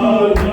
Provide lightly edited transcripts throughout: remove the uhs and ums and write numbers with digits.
لا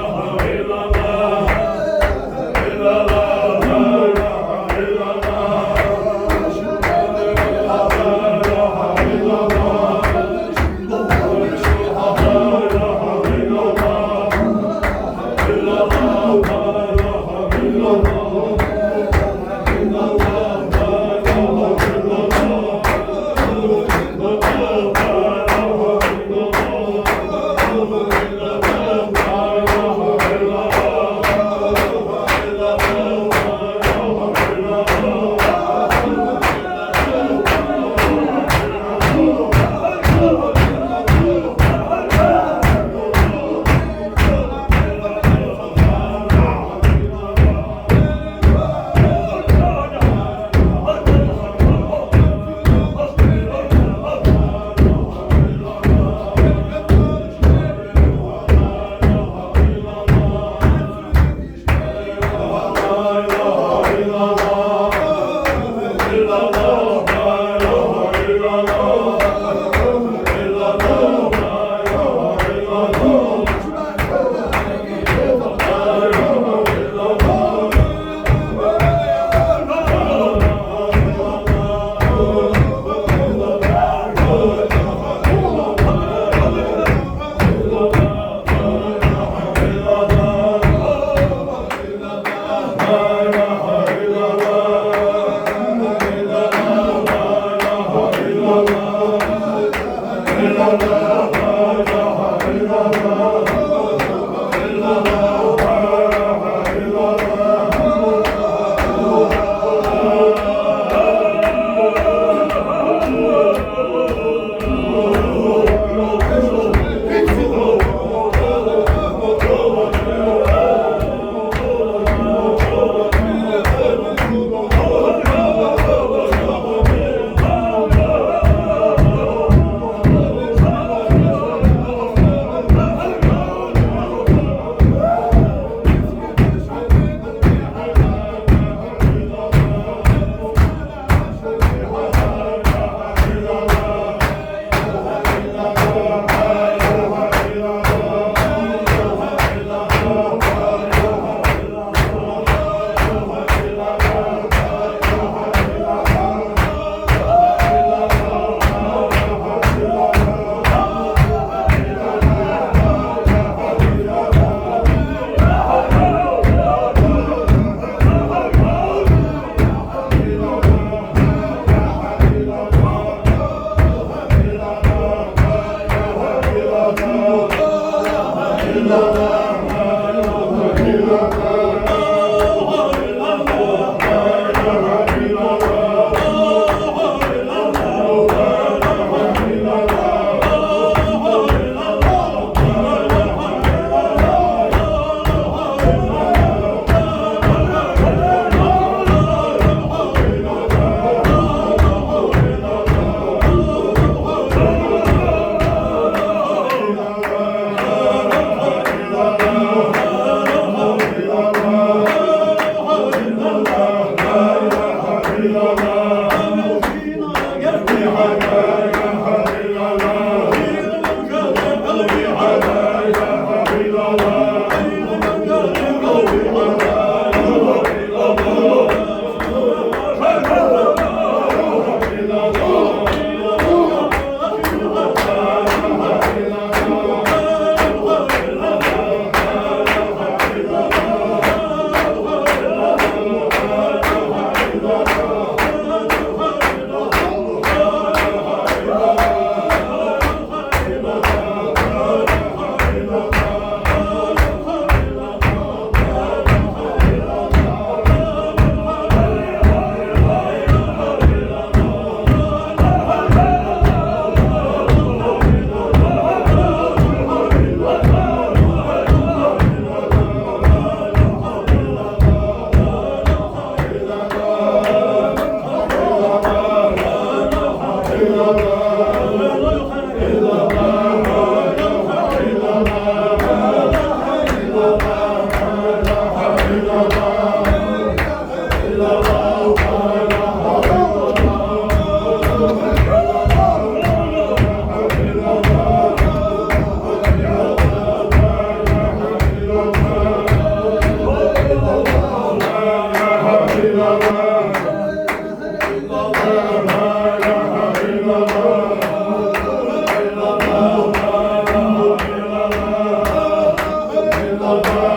الله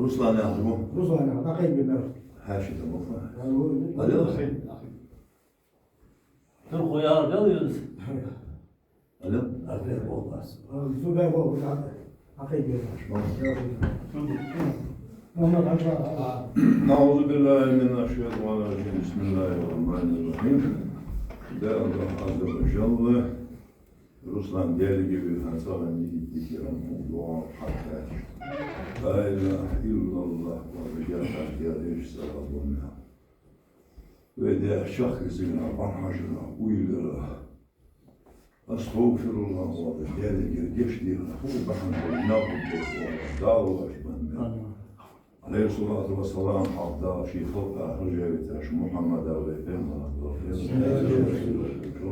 Ruslan yazdım o. Ruslan yazdım. Akayım günler. Her şeyden bu. Alo. Dur koyar alıyoruz. Alo. Aferin olmaz. Zübeyir bu. Akayım günler. Nauzu billahi mineşşeytanirracim. Bismillahirrahmanirrahim. De Allah Azze ve Celle Ruslan deli gibi hasaben gittik ya dua hatta la ilahe illallah ve ricahat ya eşsallallahu ve de şahsına anhacına uylara estağfirullah ve deli gibi geçtiğine bu bakın ne oldu dağlar ben Aleyhissalatu vesselam hatta şi halka hicret Muhammed ve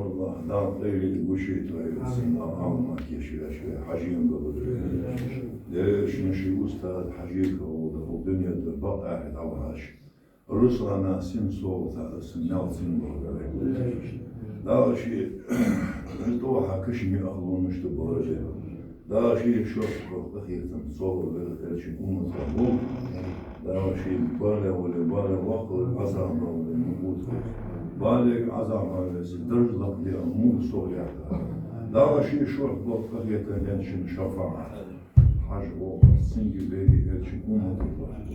Allah da leyli bu şey tayyisin amma keşire hacim olur. Leşin şi ustad hacik o dünyada baqa'at avaş. Rusulana sin soğuta sin nalsin olur. Daha şi to hakişmi alınmıştı bu arada. Daha şey şu bakıyordum soğuk ve için umut bu. Daha şey bale vakit azam ve umut. Bale azam ve dırlak diye umut soğuyor. Daha şey şu bakıyordum için şafaat. Hac o singi veri için umut var.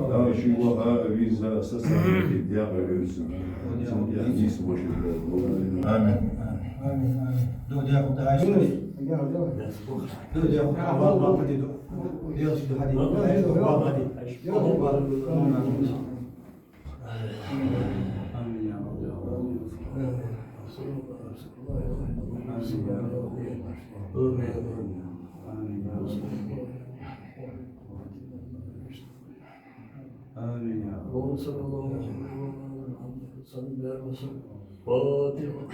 Daha şey o viza sesini diye veriyorsun. Sen iyisi boşu. Amin. Amin. Do dia com trás. Do dia com cavalo lá para dentro. Deus do hadi. Amin ya Amin ya. Oğlum sallallahu aleyhi ve sellem. Fatiha.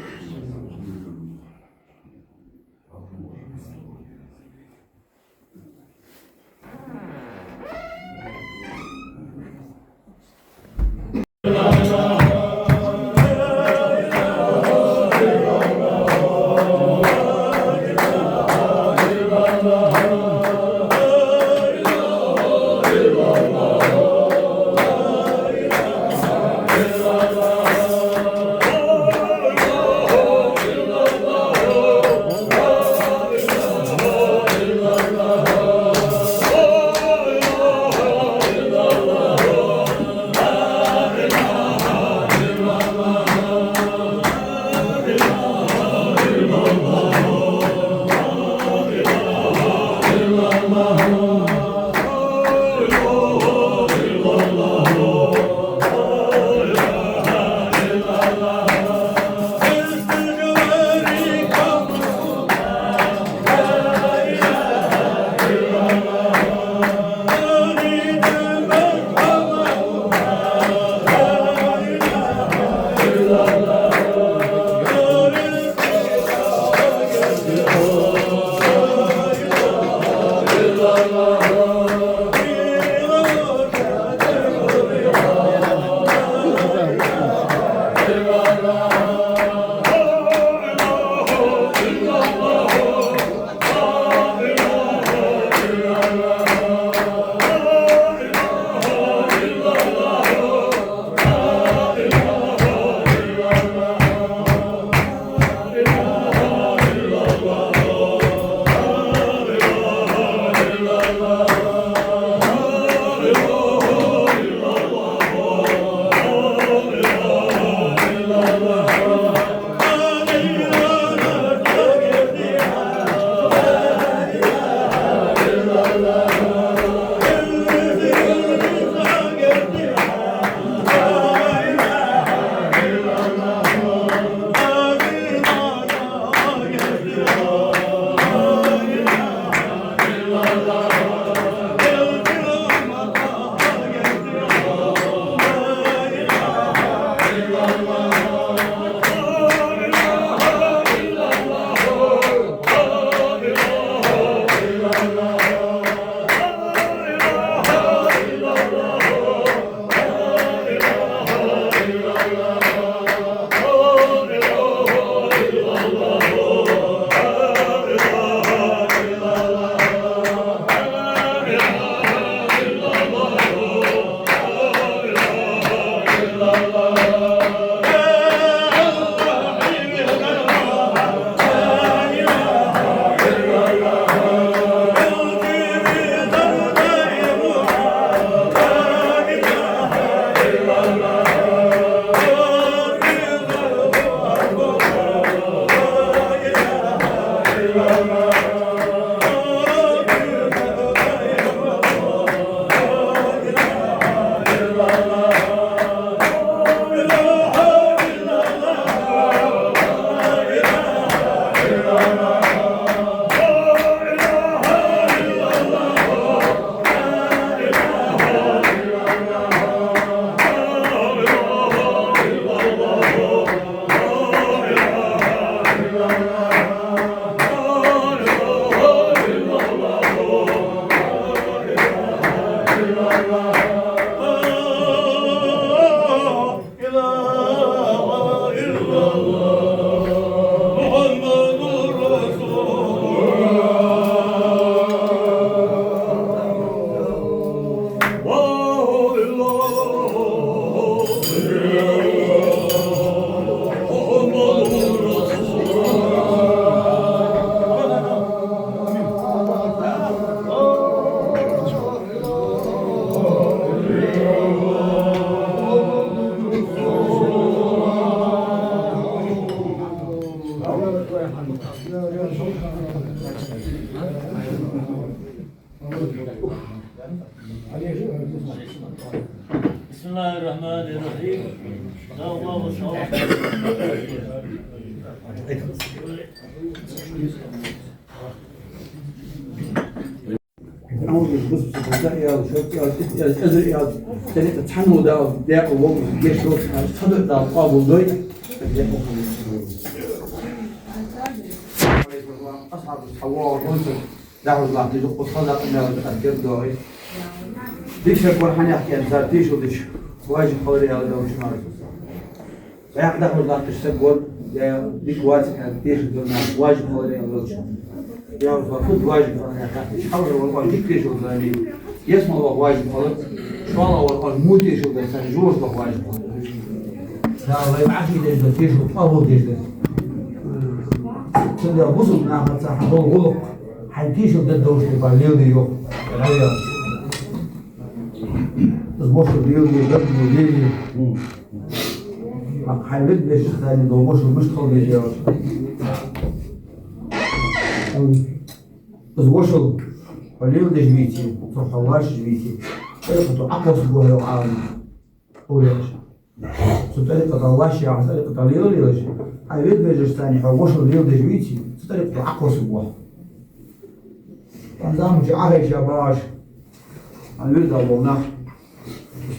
بسم الله الرحمن الرحيم. الله صلى أول بس بدأ شوف أزرق تاني تحمل ده وهو جيش روح صدق ده قابل دوي أصحاب الحوار وانتم دعوا الله تجوا صدق إنه تأكد دوي ديش يكون حنيحكي أنت ديش وديش واجب حوري على دوش نار فيقدر الله تشتغل ديك واسع ديش دولنا واجب حوري على دوش يا فقط واجب أنا حاول والله ديك شو ثاني يسمع الله واجب خلاص شو الله والله مو ديش شو ثاني جوش الله واجب لا والله يبعث لي ديش شو أول ديش ده تبدأ بوصل ناخذ صح هو غلط حيديش شو ده دوش يبقى ليه ديو لا بس بوصل ليه ديو ده ليه حيبد ليش ثاني لو بوصل مش خالص يا زوجته وليه ده جبيتي تروحواش جبيتي طريقة عقص جوه وعالي وليش طريقة الله شيء عن طريقة طليل ليش هاي بيت بيجش ثاني حوش وليه ده جبيتي طريقة عقص جوه نظام جعاري شباش هاي بيت الله نخ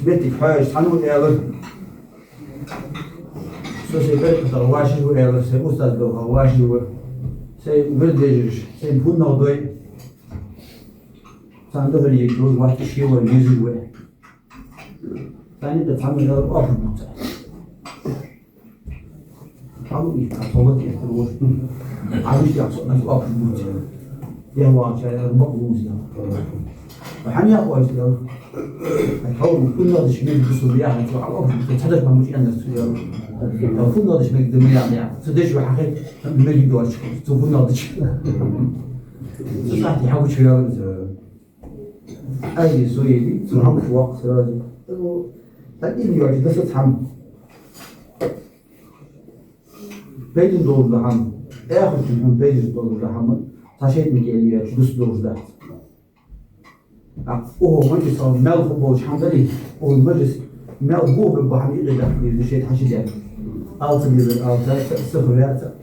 بيتك حاج حنو إيالر سوسي طريقة الله شيء وإيالر سي أستاذ ده الله شيء سي بردجش سي نكون نوضي سانده اللي يجوز واحد شيء ويجوز واحد ثاني تفهم هذا الأمر متع قالوا إيه أصوات يحتروش عايش يحصل نفس الأمر متع يهوى شيء مقبوز وحن يقوى يصير حاول كل هذا الشيء يدرسوا بياه يطلع على الأمر تحدث مع مش أنا سيار لو كل هذا الشيء يقدر يعني تدش وحكي ما يقدرش تقول هذا الشيء صح يحاول شيء أي سويدي تنام في وقت راجع لكن يواجه بس تحمل بيجي دور لحم آخر شيء بيجي دور لحم تاشيت مكيالية بس دور ده وهو مجلس مال خبوش حمدلي وهو المجلس مال بوه بحمي إلى داخل الشيء حشد يعني ألتقي السفريات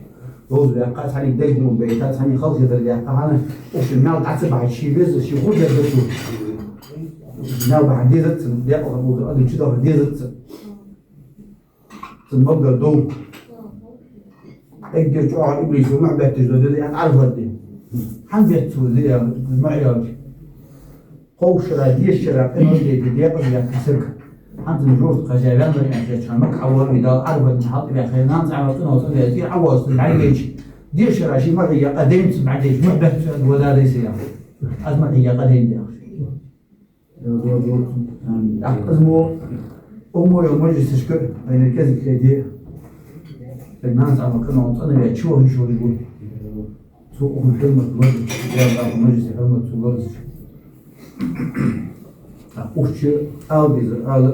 وزلاقات هني دقدون بيتات هني خلق الزلاقة هنا وش المال تعتبر على الشيء بس الشيء خود يدرسه المال بعد ديزت دقيقة موضوع أدري شو ده ديزت المبدأ دوم أجر جوع إبليس وما بيتجدد يعني عارف هدي هم بيتوا ذي المعيار قوش راديش شراب إنه دقيقة كسر أنت نجوز قجابان يعني كان مكعور إذا عرفت نحط إلى خيران زعمتنا وصل يصير عواص العيش دير شراشي ما هي قديم بعدين ما بحث ولا ليس يعني أزمة هي قديم دي أزمة أمور المجلس تشكر بين الكذب كذي الناس عم كانوا وصلنا إلى شو يقول سوق الكلمة المجلس يا المجلس كلمة المجلس وش ألبس على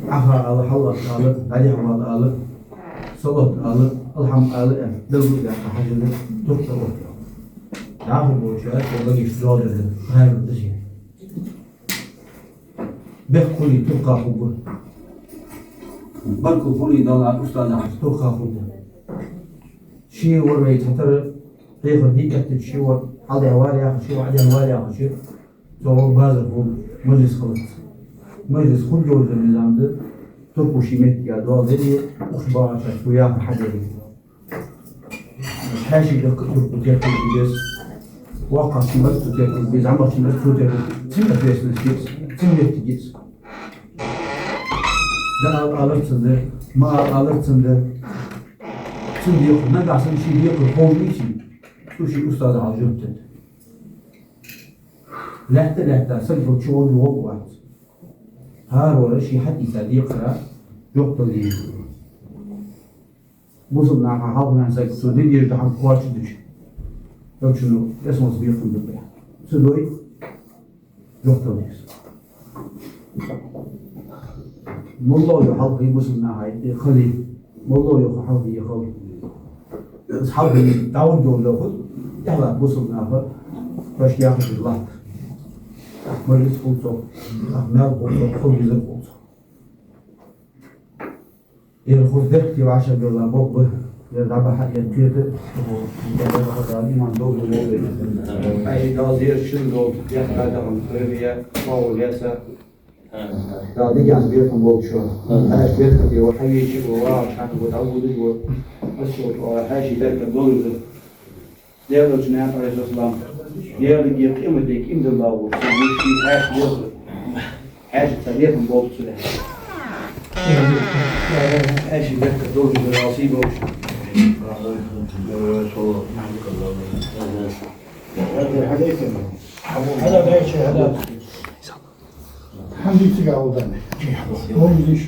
عفا على حلق على عليه على على صلت على الحم على دلوا يا حاجة دكتور تعرف وشات ولا يشتغل هذا الشيء بيحكي تبقى حبه بركو فولي دولار أستاذ تبقى حبه شيء ورا يتحتر ياخذ دقيقة شيء على عوالي ياخذ شيء على عوالي ياخذ شيء تو بازر هو مجلس خلص مجلس خد جوز من العمد تركوا شيمات يا دوا ذي أخبار شوية حدري حاشي يركض وتأكل الجيش واقع شمس وتأكل الجيش عمر شمس وتأكل تم أفيس نسيس تم يتجيس لا ألرت سند ما ألرت سند سند يأكل نقع سند شيء يأكل قوي شيء شو شيء أستاذ عجبت لا سلفوا شغل وقوات هار ولا شيء حد يقرأ يقتل لي وصلنا مع حاضر عن سايق سودين يرجع عن قوات شدش لو شنو اسمه صبيح في الدنيا سلوي يقتل لي والله يحاول وصلنا هاي خلي والله يحاول يخوي أصحابي تعود جول له يلا وصلنا باش ياخذ الله Mırgız bulsa, mel bulsa, kul güzel bulsa. Huzdet ki vaşa diyorlar, bok bu. Yerda bahat yer kıyıtı, yerda bahat iman doğru oldu. Ay gaz yer şun oldu, yakladağım, kırıya, mağul yasa. Dağdı yan bir kan bol şu. Her bir kan diyor, hayır işi bu, şanı bu, davudu bu. Asıl o her şey derken doluydu. Değerli Cenab-ı Aleyhisselam, değerli diye kıymetli kimdir Allah'u? Bu şey her şey yok. Her şey tarihim bol süre. Her şey derken doluydu, nasip olmuş. هذا بيش هذا حمدي تقعد مو بديش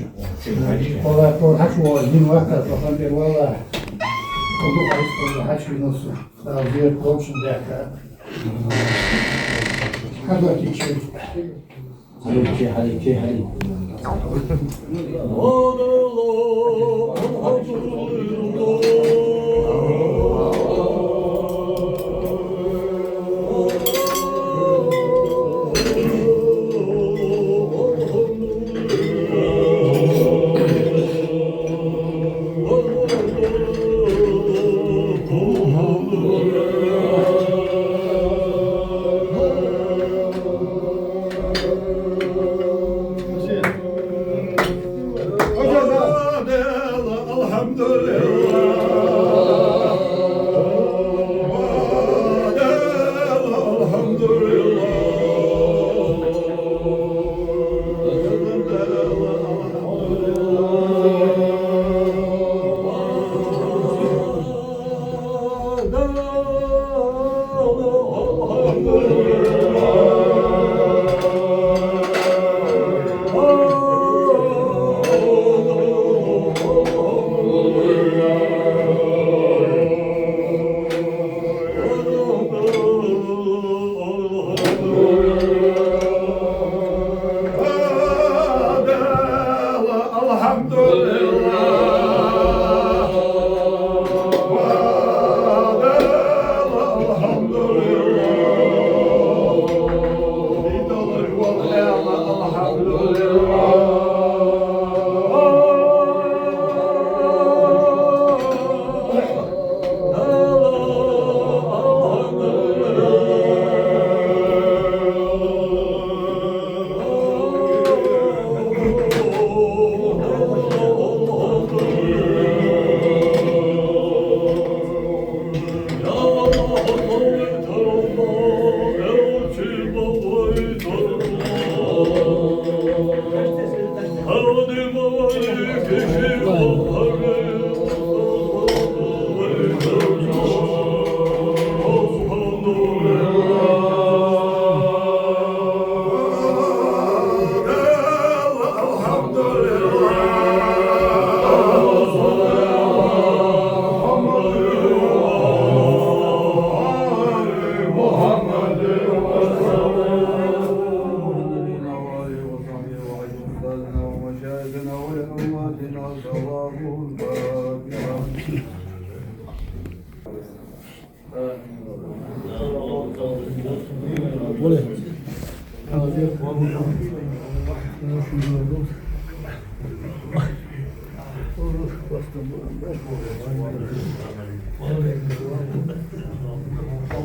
والله طول حشو الدين واحد فقط والله والله عايز كل حشو نص غير كوبش ذاك هذا تيشيرت Hadi.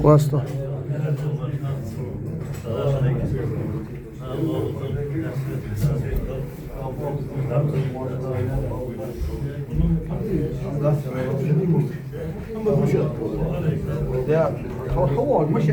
واسطة هو مش